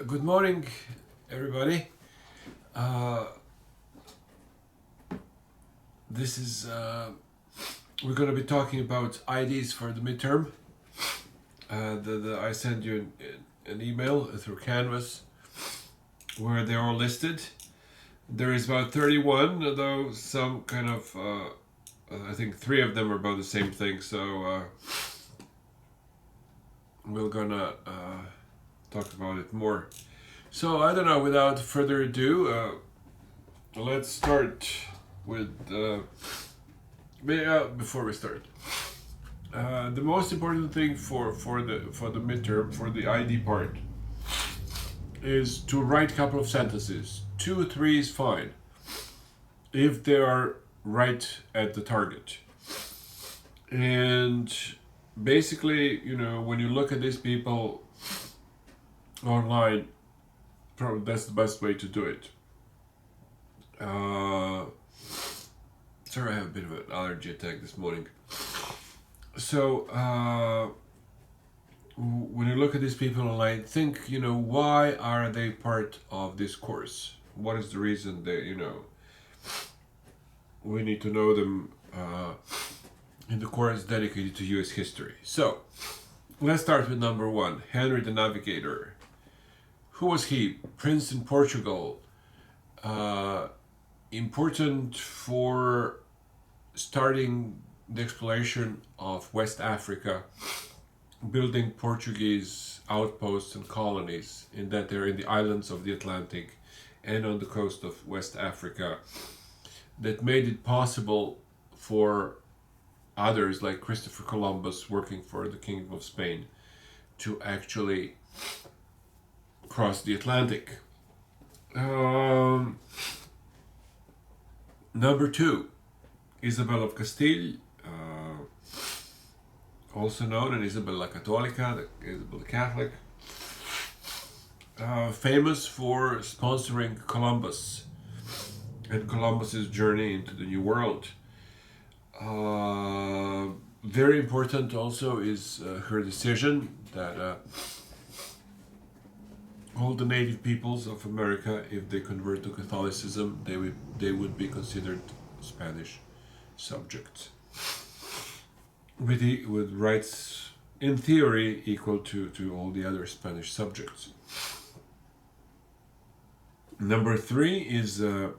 Good morning, everybody. Uh, this is we're going to be talking about IDs for the midterm. I sent you an email through Canvas where they're all listed. There is about 31, although some kind of I think 3 of them are about the same thing. So we're gonna talk about it more. So I don't know. Without further ado, let's start with. Before we start, the most important thing for the midterm, for the ID part, is to write a couple of sentences. 2 or 3 is fine if they are right at the target. And basically, when you look at these people online, probably that's the best way to do it. Sorry, I have a bit of an allergy attack this morning. So when you look at these people online, think, why are they part of this course? What is the reason they, we need to know them in the course dedicated to US history. So let's start with number 1, Henry the Navigator. Who was he? Prince in Portugal. Important for starting the exploration of West Africa, building Portuguese outposts and colonies in that they're in the islands of the Atlantic and on the coast of West Africa, that made it possible for others like Christopher Columbus, working for the Kingdom of Spain, to actually cross the Atlantic. Number 2, Isabel of Castile, also known as Isabel Católica, Isabel the Catholic, famous for sponsoring Columbus and Columbus's journey into the New World. Very important also is her decision that all the native peoples of America, if they convert to Catholicism, they would be considered Spanish subjects, with rights in theory equal to all the other Spanish subjects. Number 3 is the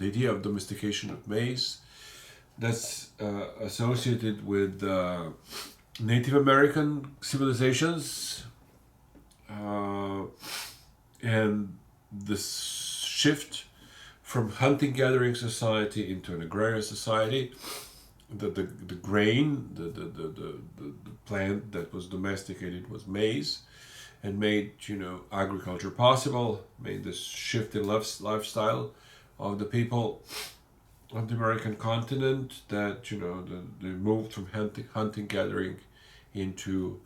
idea of domestication of maize. That's associated with Native American civilizations, and the shift from hunting-gathering society into an agrarian society. The grain, the plant that was domesticated was maize, and made agriculture possible, made this shift in lifestyle of the people of the American continent, that they moved from hunting-gathering into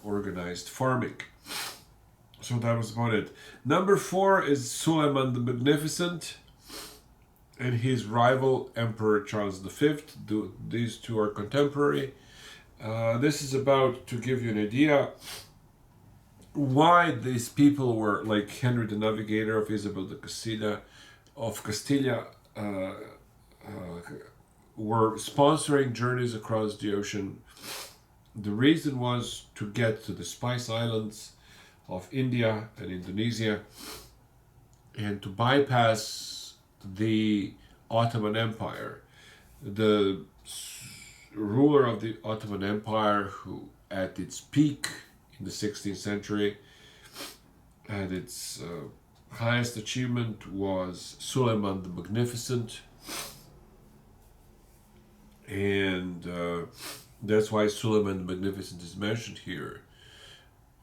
organized farming. So that was about it. Number 4 is Suleiman the Magnificent and his rival Emperor Charles V. These 2 are contemporary. This is about to give you an idea why these people were like Henry the Navigator of Isabel de Castilla were sponsoring journeys across the ocean. The reason was to get to the Spice Islands of India and Indonesia, and to bypass the Ottoman Empire. The ruler of the Ottoman Empire, who at its peak in the 16th century, at its highest achievement, was Suleiman the Magnificent. And that's why Suleiman the Magnificent is mentioned here,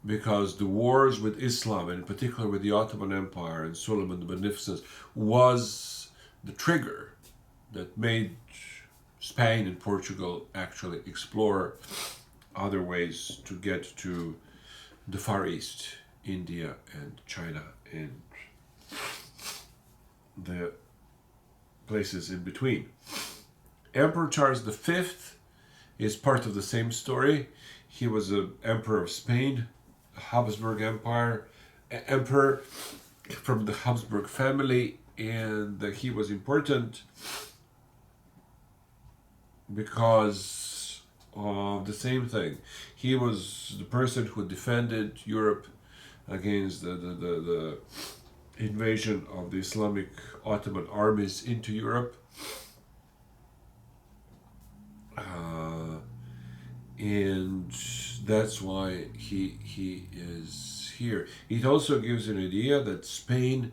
because the wars with Islam, and in particular with the Ottoman Empire and Suleiman the Magnificent, was the trigger that made Spain and Portugal actually explore other ways to get to the Far East, India and China and the places in between. Emperor Charles V is part of the same story. He was an emperor of Spain, Habsburg Empire, emperor from the Habsburg family, and he was important because of the same thing. He was the person who defended Europe against the invasion of the Islamic Ottoman armies into Europe. And that's why he is here. It also gives an idea that Spain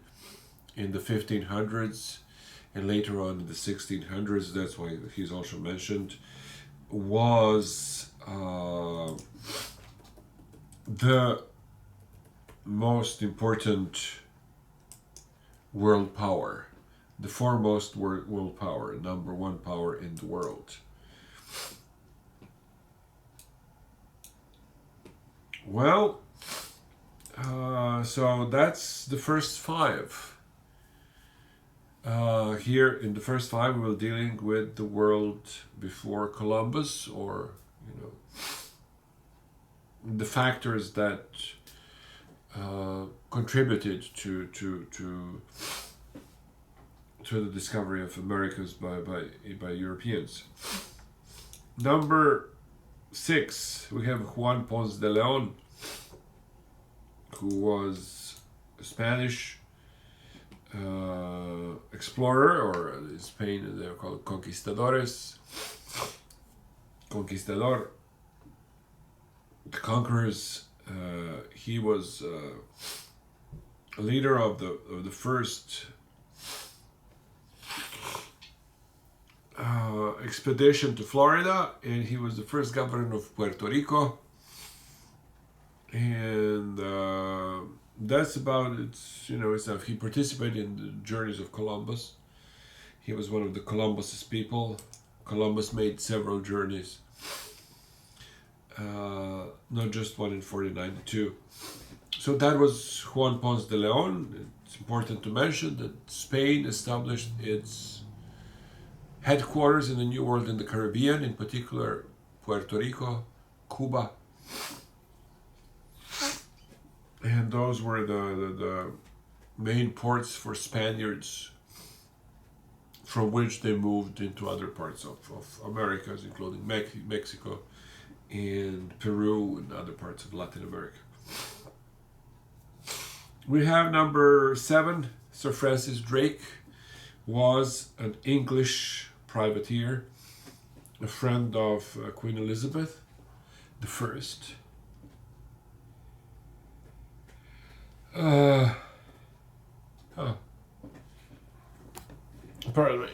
in the 1500s and later on in the 1600s, that's why he's also mentioned, was the most important world power, the foremost world power, number one power in the world. Well, so that's the first five. Here in the first five, we're dealing with the world before Columbus, or the factors that contributed to the discovery of Americas by Europeans. Number 6, we have Juan Ponce de Leon, who was a Spanish explorer, or in Spain they're called conquistadores. Conquistador, the conquerors. He was a leader of the first expedition to Florida, and he was the first governor of Puerto Rico. And that's about it. Stuff. He participated in the journeys of Columbus. He was one of the Columbus's people. Columbus made several journeys, not just one in 1492. So that was Juan Ponce de Leon. It's important to mention that Spain established its headquarters in the New World in the Caribbean, in particular Puerto Rico, Cuba. And those were the main ports for Spaniards, from which they moved into other parts of Americas, including Mexico and Peru and other parts of Latin America. We have number 7, Sir Francis Drake was an English privateer, a friend of Queen Elizabeth I. Pardon me.